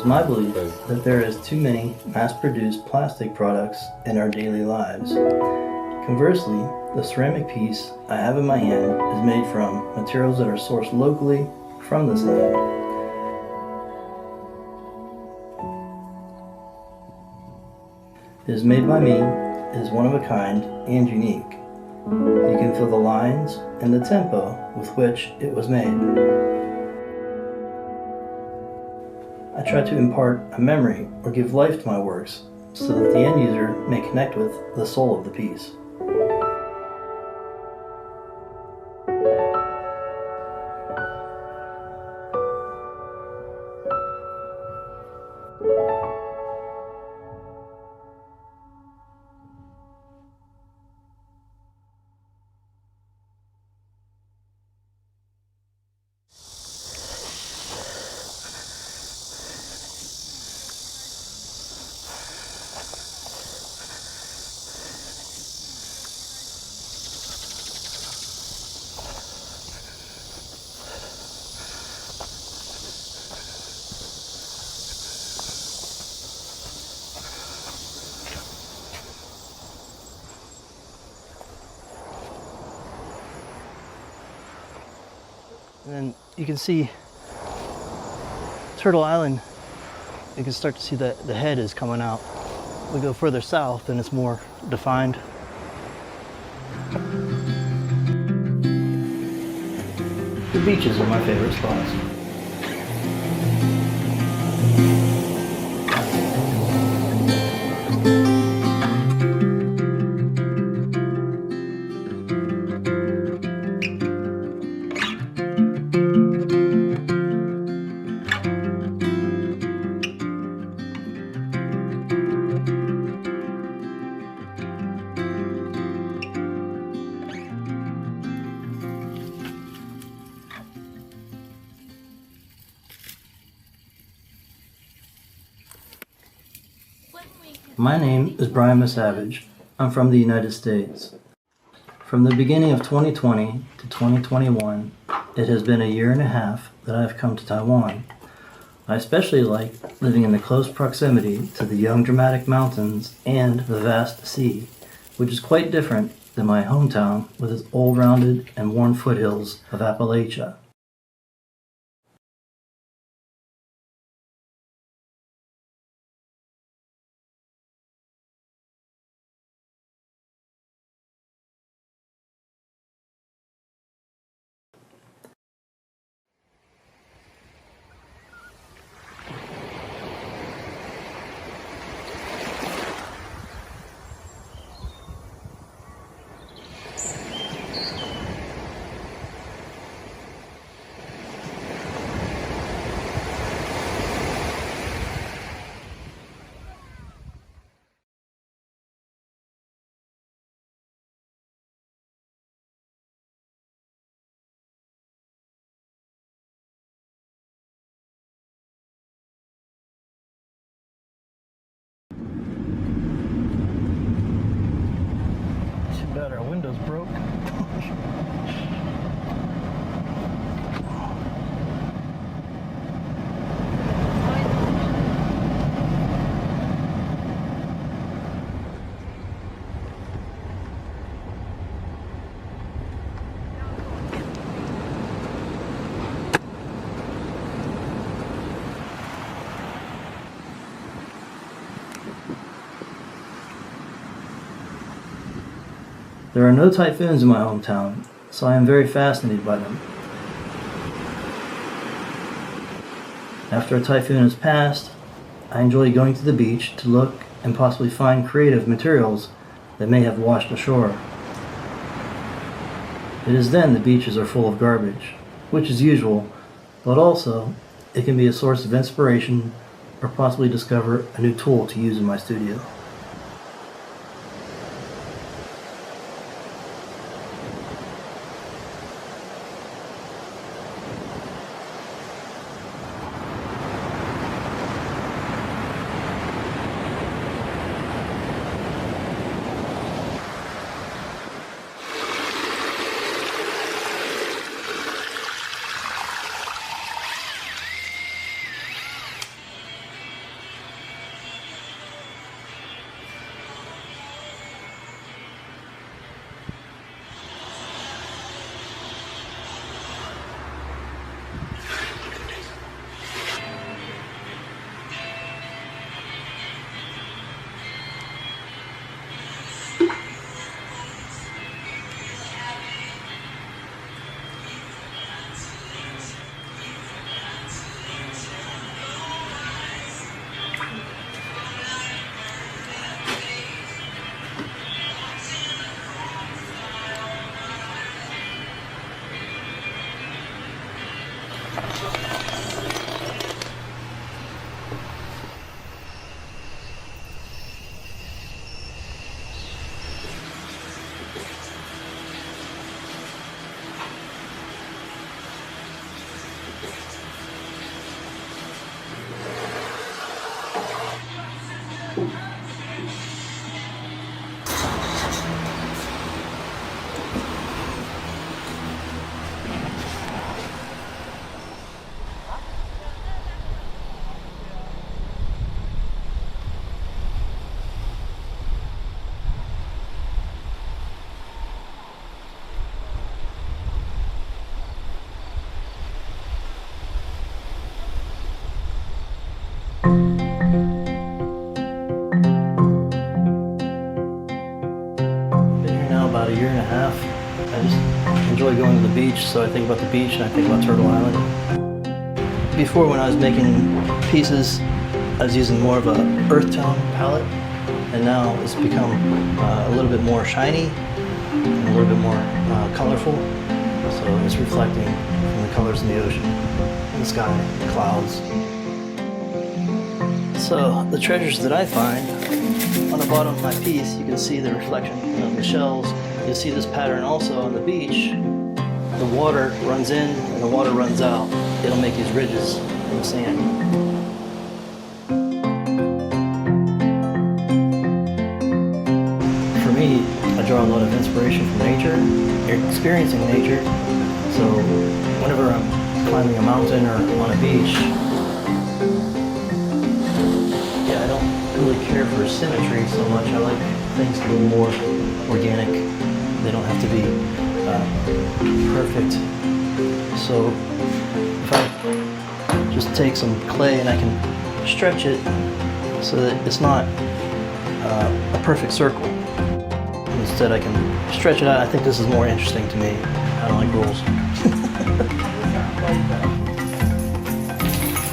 is my belief that there is too many mass-produced plastic products in our daily lives. Conversely, the ceramic piece I have in my hand is made from materials that are sourced locally from this land. It is made by me, it is one of a kind and unique. You can feel the lines and the tempo with which it was made. I try to impart a memory or give life to my works so that the end user may connect with the soul of the piece. And then you can see Turtle Island, you can start to see that the head is coming out. We go further south and it's more defined. The beaches are my favorite spots. My name is Brian Misavage. I'm from the United States. From the beginning of 2020 to 2021, it has been a year and a half that I've come to Taiwan. I especially like living in the close proximity to the young dramatic mountains and the vast sea, which is quite different than my hometown with its old rounded and worn foothills of Appalachia. Our windows broke. There are no typhoons in my hometown, so I am very fascinated by them. After a typhoon has passed, I enjoy going to the beach to look and possibly find creative materials that may have washed ashore. It is then the beaches are full of garbage, which is usual, but also it can be a source of inspiration or possibly discover a new tool to use in my studio. About a year and a half. I just enjoy going to the beach, so I think about the beach and I think about Turtle Island. Before, when I was making pieces, I was using more of a earth tone palette, and now it's become a little bit more shiny and a little bit more colorful. So it's reflecting from the colors in the ocean, the sky, the clouds. So the treasures that I find, on the bottom of my piece, you can see the reflection of the shells. You'll see this pattern also on the beach. The water runs in and the water runs out. It'll make these ridges in the sand. For me, I draw a lot of inspiration from nature, experiencing nature. So whenever I'm climbing a mountain or on a beach, I don't really care for symmetry so much. I like things to be more organic. They don't have to be perfect. So if I just take some clay and I can stretch it so that it's not a perfect circle. Instead I can stretch it out. I think this is more interesting to me. I don't like rules.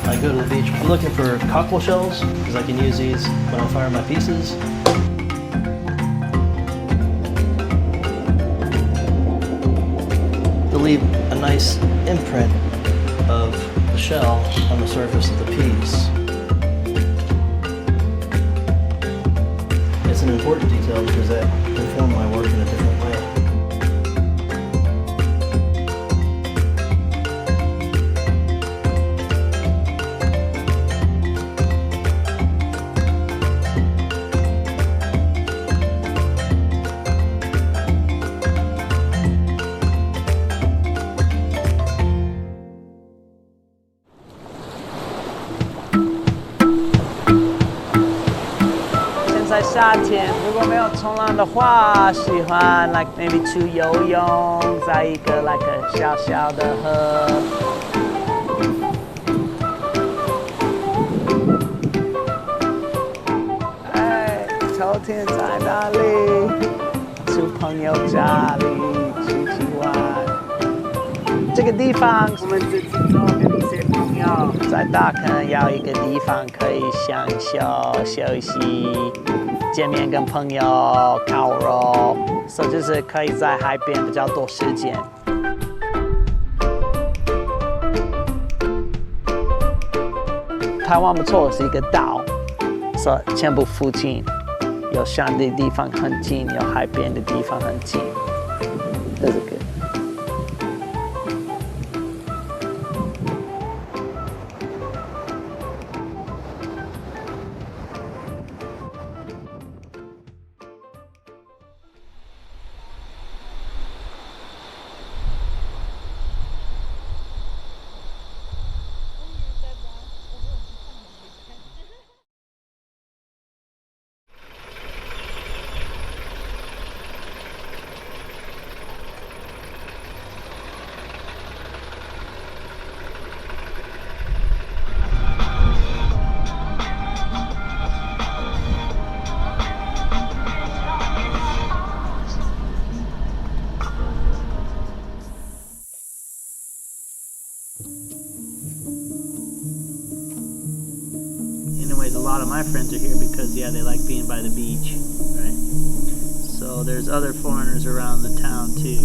I go to the beach. I'm looking for cockle shells because I can use these when I fire my pieces. To leave a nice imprint of the shell on the surface of the piece. It's an important detail because that informs my work in a different way.夏天如果没有冲浪的话，喜欢 like maybe 去游泳，在一个 like a 小小的河。哎，秋天在哪里？去朋友家里出去玩。这个地方我们自己做跟一些朋友，在大坑要一个地方可以享受休息。见面跟朋友烤肉，所以就是可以在海边比较多时间。台湾不错，是一个岛，所以全部附近有山的地方很近，有海边的地方很近，这是good。Anyways, a lot of my friends are here because, yeah, they like being by the beach, right? So there's other foreigners around the town too.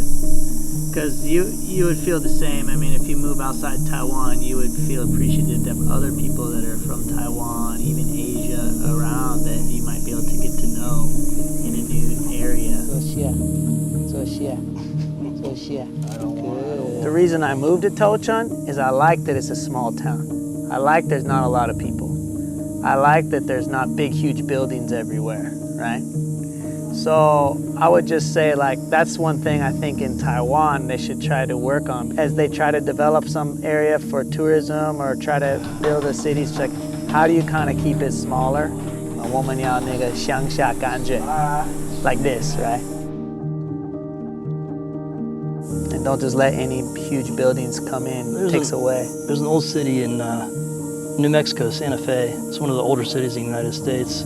Because you would feel the same. I mean, if you move outside Taiwan, you would feel appreciative to have other people that are from Taiwan, even Asia, around that you might be able to get to know in a new area. The reason I moved to Tochon is I like that it's a small town. I like there's not a lot of people. I like that there's not big, huge buildings everywhere, right? So I would just say, like, that's one thing I think in Taiwan they should try to work on as they try to develop some area for tourism or try to build a city. It's like, how do you kind of keep it smaller? 我们要那个乡下感觉 like this, right? And don't just let any huge buildings come in, takes away. There's an old city in New Mexico, Santa Fe. It's one of the older cities in the United States.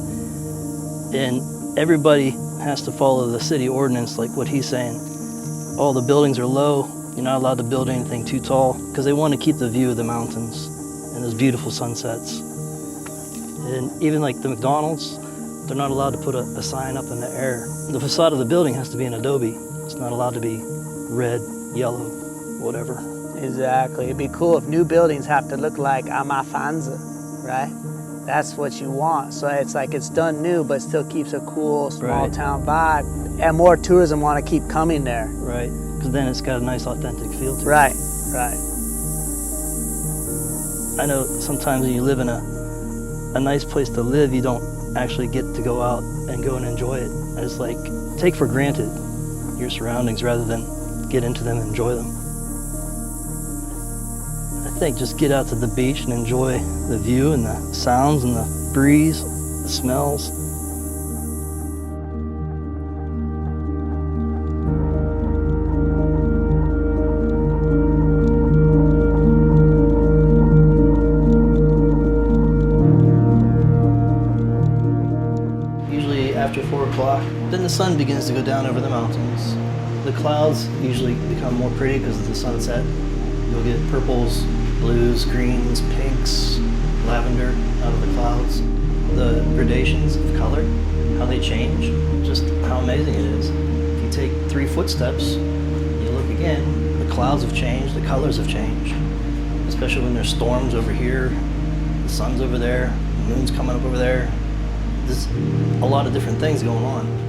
And everybody has to follow the city ordinance, like what he's saying. All the buildings are low. You're not allowed to build anything too tall because they want to keep the view of the mountains and those beautiful sunsets. And even like the McDonald's, they're not allowed to put a sign up in the air. The facade of the building has to be in adobe. It's not allowed to be red, yellow, whatever. Exactly. It'd be cool if new buildings have to look like Amafanza, right? That's what you want. So it's like it's done new, but still keeps a cool small town vibe. And more tourism want to keep coming there. Right, because then it's got a nice authentic feel to it. Right, right. I know sometimes when you live in a nice place to live, you don't actually get to go out and go and enjoy it. It's like, take for granted your surroundings rather than get into them and enjoy them. I think just get out to the beach and enjoy the view and the sounds and the breeze, the smells. Usually after 4 o'clock, then the sun begins to go down over the mountains. The clouds usually become more pretty because of the sunset. You'll get purples, blues, greens, pinks, lavender out of the clouds. The gradations of color, how they change, just how amazing it is. If you take 3 footsteps, you look again, the clouds have changed, the colors have changed. Especially when there's storms over here, the sun's over there, the moon's coming up over there. There's a lot of different things going on.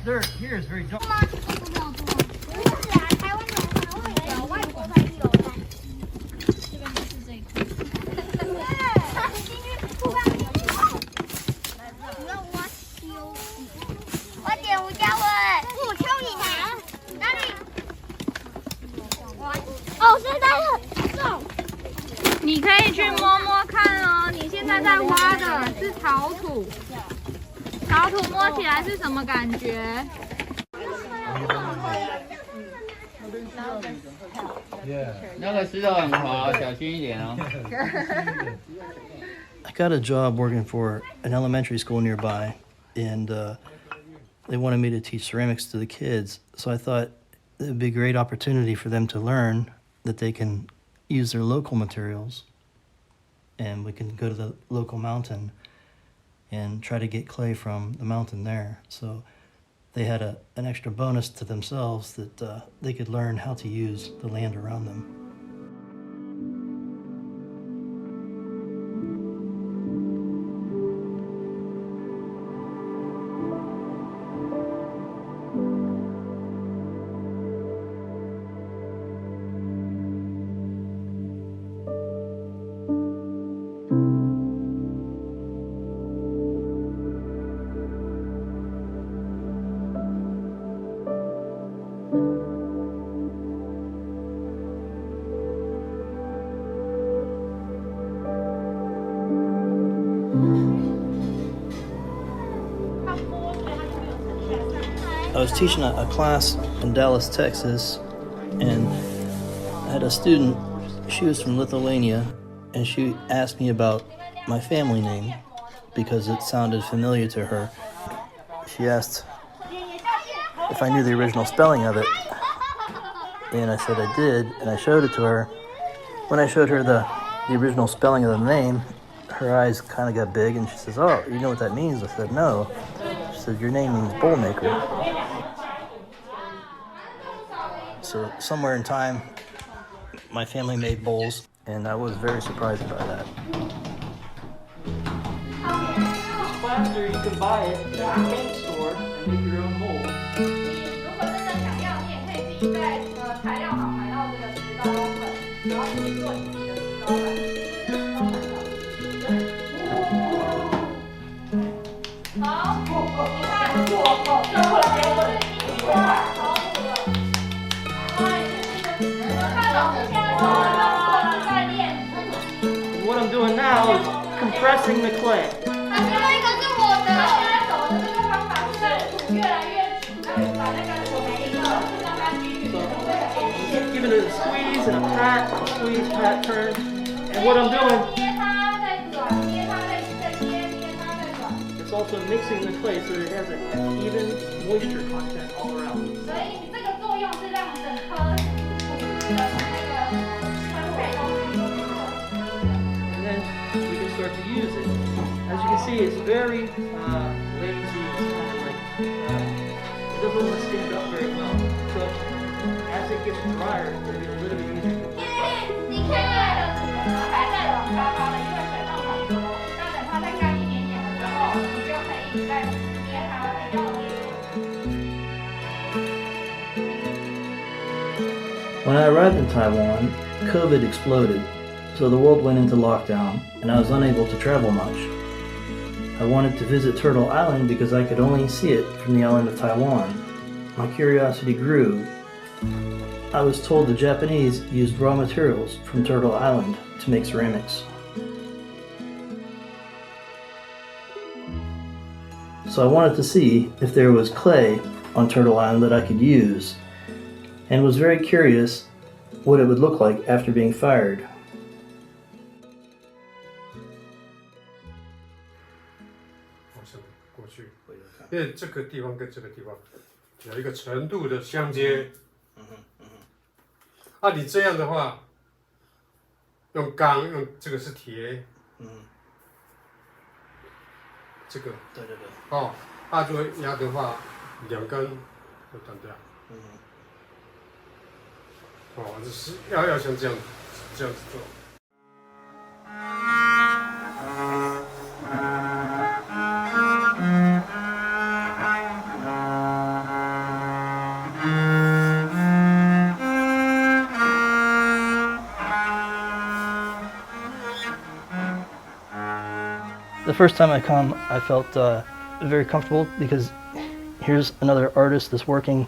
Dirt here is very dark. 你可以去摸摸看哦，你现在在挖的是陶土，陶土摸起来是什么感觉？那个石头很滑，小心一点哦。I got a job working for an elementary school nearby, and they wanted me to teach ceramics to the kids. So I thought it would be a great opportunity for them to learn that they can use their local materials, and we can go to the local mountain and try to get clay from the mountain there. So they had an extra bonus to themselves that they could learn how to use the land around them. I was teaching a class in Dallas, Texas, and I had a student, she was from Lithuania, and she asked me about my family name because it sounded familiar to her. She asked if I knew the original spelling of it, and I said I did, and I showed it to her. When I showed her the original spelling of the name, her eyes kind of got big, and she says, "Oh, you know what that means?" I said, "No." She said, "Your name means bowl maker." So somewhere in time, my family made bowls, and I was very surprised by that. Plaster, you can buy it at the paint store and make your own mold. 如果真的想要，你也可以自己在材料行买到这个石膏粉，然后自己做你自己的石膏板。其实这个石膏板的，好，你看，这会给我的第一块陶土了。看老师现在手上做的在练。What I'm doing now is compressing the clay. 那另外一个是我的，现在走的这个方法是让土越来越紧，把那个土每一个让它均匀，会很 Giving it a squeeze and a pat, squeeze, pat, turn. And what I'm doing, 捏它再转，捏它再捏，捏它再转。 it's also mixing the clay so that it has an even moisture content all around. 所以这个作用是让整颗土的那个分配都均匀的。 And then we can start to use it. As you can see, it's very lazy. It's kind of like, it doesn't want to stand up very well. So as it gets drier, it'll get a little bit easier. 你现在的土还在软巴巴的，因为水分很多。那等它再干一点点的时候，你就可以再捏它比较利落。 When I arrived in Taiwan, COVID exploded, so the world went into lockdown, and I was unable to travel much. I wanted to visit Turtle Island because I could only see it from the island of Taiwan. My curiosity grew. I was told the Japanese used raw materials from Turtle Island to make ceramics. So I wanted to see if there was clay on Turtle Island that I could use, and was very curious what it would look like after being fired. 过去，因为这个地方跟这个地方有一个程度的相接。啊，你这样的话，用钢，用这个是铁，这个，对。哦，啊，如果压的话，两根会断掉。哦，就是要像这样子做。 The first time I come, I felt very comfortable because here's another artist that's working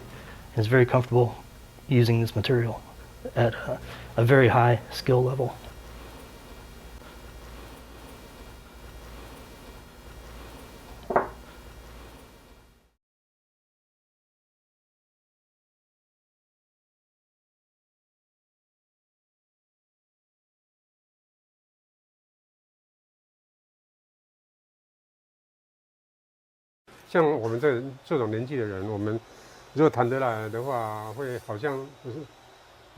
and is very comfortable using this material at a very high skill level.像我们这种年纪的人，我们如果谈得来的话，会好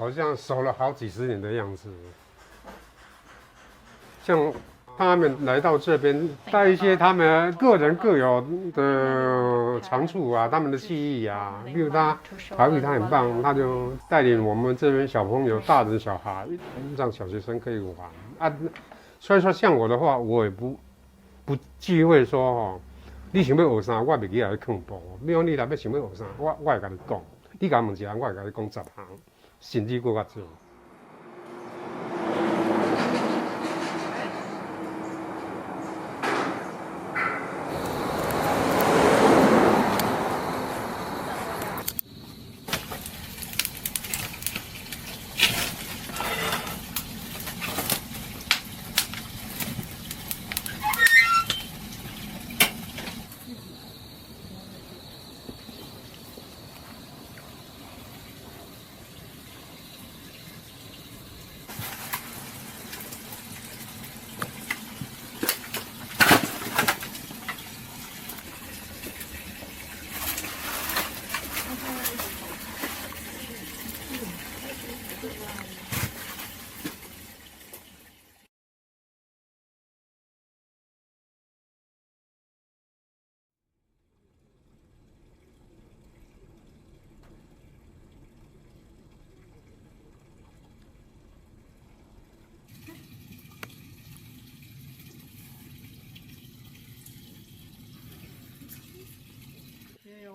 像熟了好几十年的样子。像他们来到这边，带一些他们个人各有的长处啊，他们的技艺啊，比如他陶艺他很棒，他就带领我们这边小朋友、大人、小孩，让小学生可以玩啊。所以说，像我的话，我也不忌讳说哦。 你想要学啥，我袂记来去看报。比如你若要想要学啥，我会甲你讲。你甲问一项，我会甲你讲10项，甚至佫较少。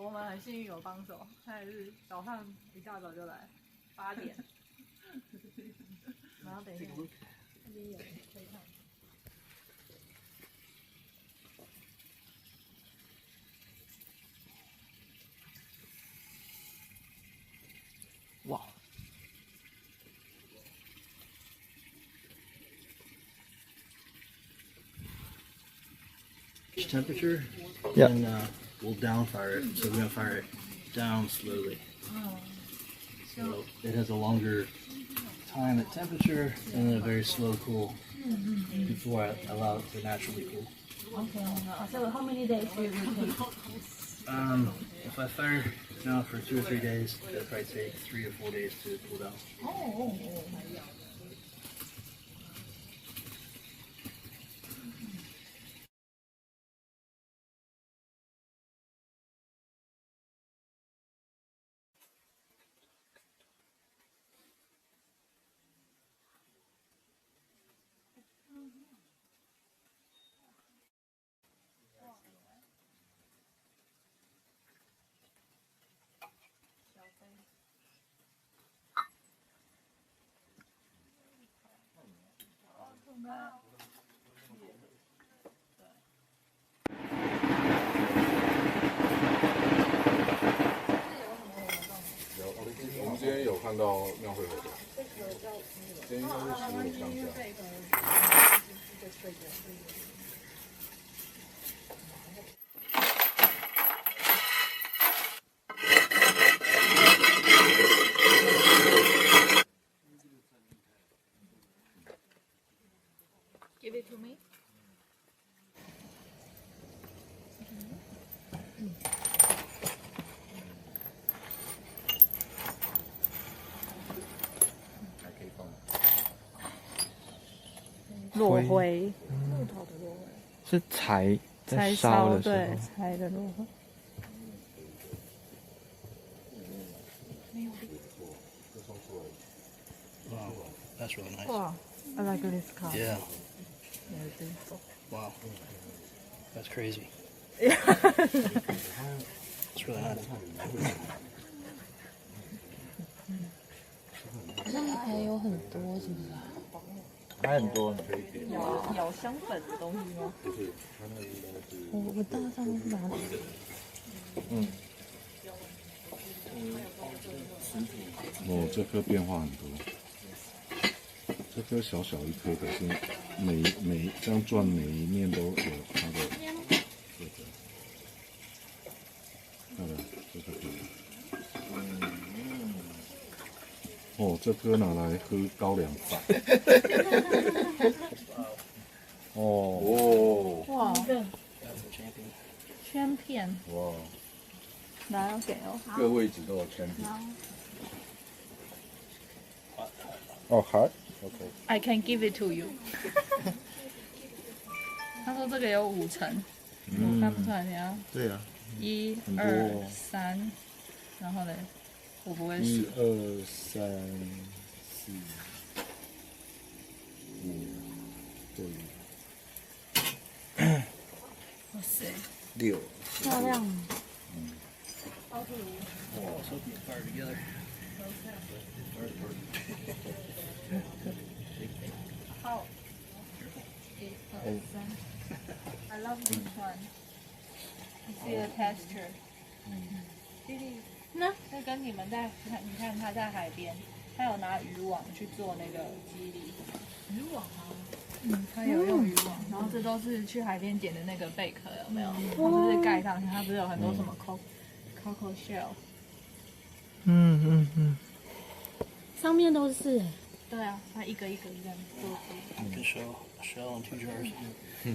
我们很幸运有帮手，他也是早上一大早就来，8点。然后等一下，这边有可以看。哇。Temperature, Yeah. and we'll down fire it. So we're gonna fire it down slowly. So it has a longer time at temperature and then a very slow cool before I allow it to naturally cool. Okay. So how many days will it take? If I fire now for 2 or 3 days, it'll probably take 3 or 4 days to cool down. Oh. 我们今天有看到庙会活动，今天应该是15上下。Give it to me. 落灰，木头的落灰，是柴在烧烧的时对候。柴的落灰。Wow, that's really nice. Wow, I like this car. Yeah. Yeah, beautiful. Wow. That's crazy. Yeah. It's really nice. 好像还有很多，是不是？还很多呢。咬香粉的东西吗？我大上是哪里？哦，这颗变化很多，这颗小小一颗，可是每这样转每一面都有它的这个，看了这个哦，这颗拿来喝高粱饭。哦哇圈片，哇，哪要给哦？各位置都有圈片。哦，好。OK。 I can give it to you 。他说这个有5层，我看不出来，你要对啊。 1、很多2、3，然后呢，我不会数。1、2、3、4、5，对。哇塞， 6。漂亮。Oh, I was hoping to fire together. How? 1、2、3。I love this one. You see the texture. 弟弟，那跟你们在看，你看他在海边，他有拿渔网去做那个基底。渔网啊？他有用渔网，然后这都是去海边捡的那个贝壳，有没有？它不是盖上去，它不是有很多什么 coco shell？ 上面都是。对啊，它一个一个这样做出。 I can show a shell in 2 jars. I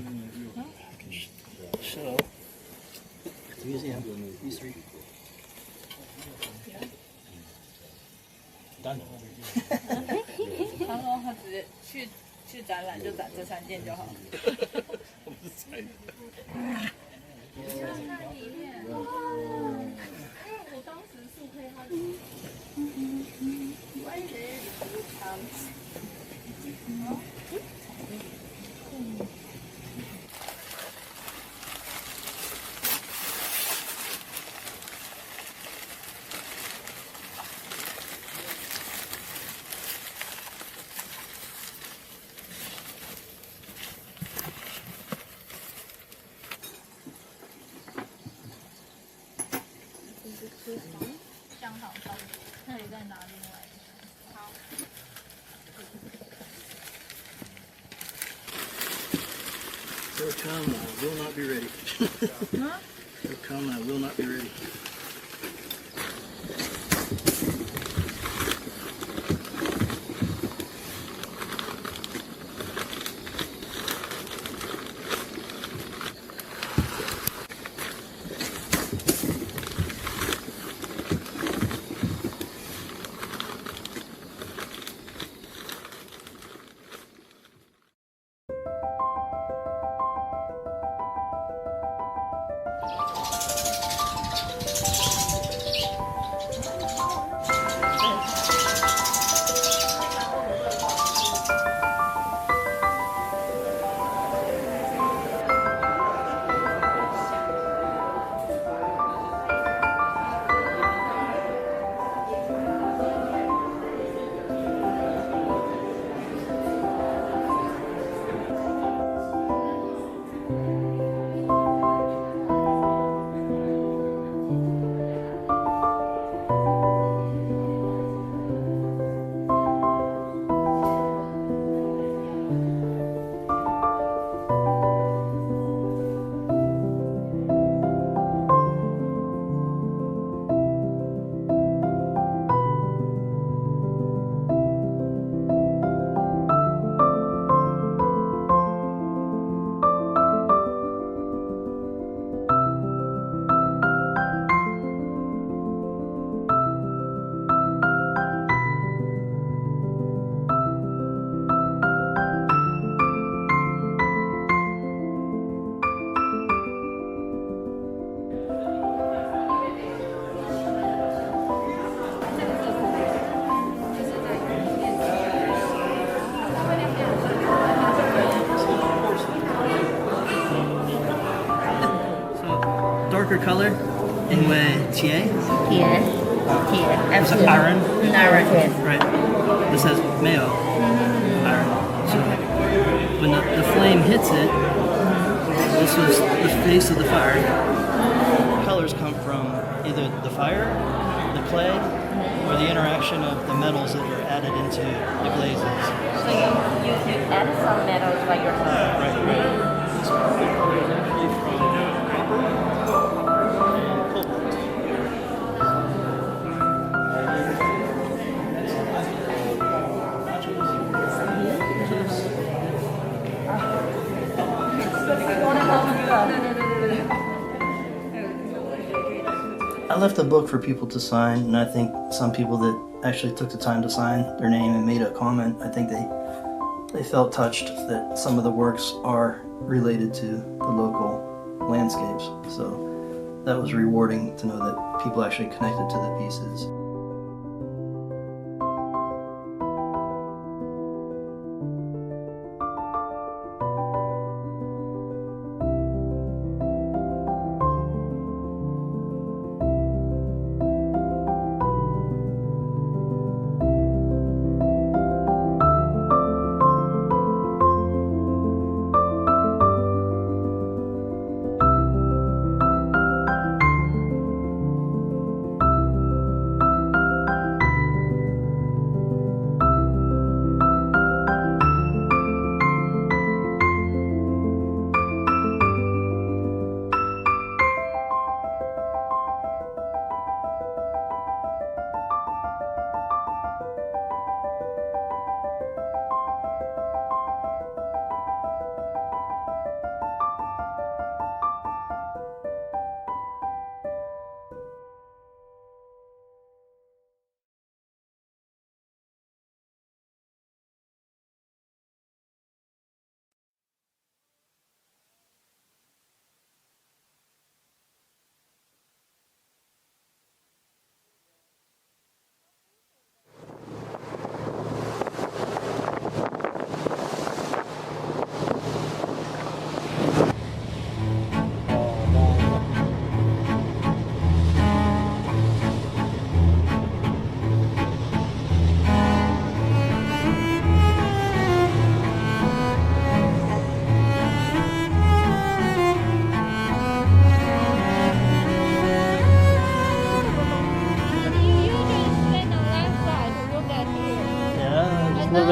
can show. These, yeah, these 3. Done. 他说他直接去展览就展这3件就好。看里面，我当时速配他的。香港超市，那里再拿另外一个。好。So come, I will not be ready. So come, I will not be ready. Darker color, 因为铁 Is it iron? Iron. Right. This has mayo iron. So when the flame hits it, this was the face of the fire. Colors come from either the fire, the clay, or the interaction of the metals that are added into the glazes. So you add some metals by yourself. Right. This color is actually from copper and cobalt. I left a book for people to sign, and I think some people that actually took the time to sign their name and made a comment, I think they felt touched that some of the works are related to the local landscapes. So that was rewarding to know that people actually connected to the pieces.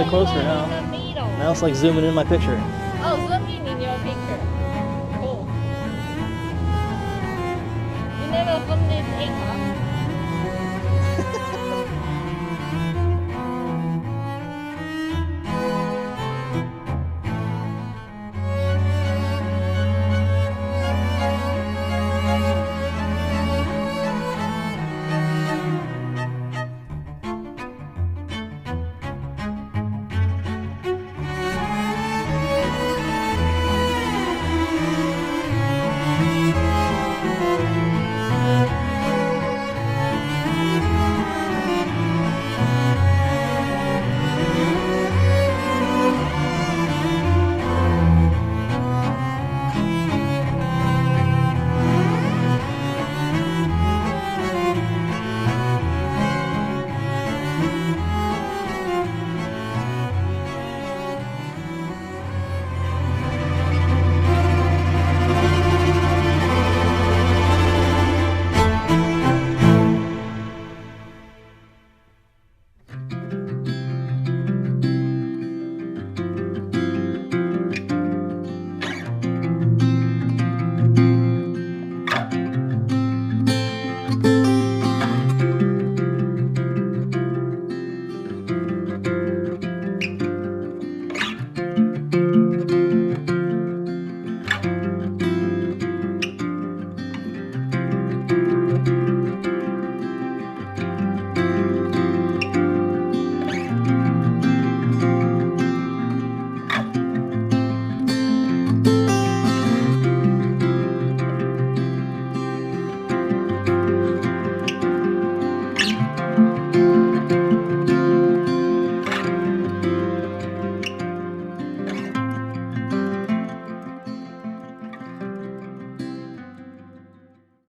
bit closer now. Now it's like zooming in my picture.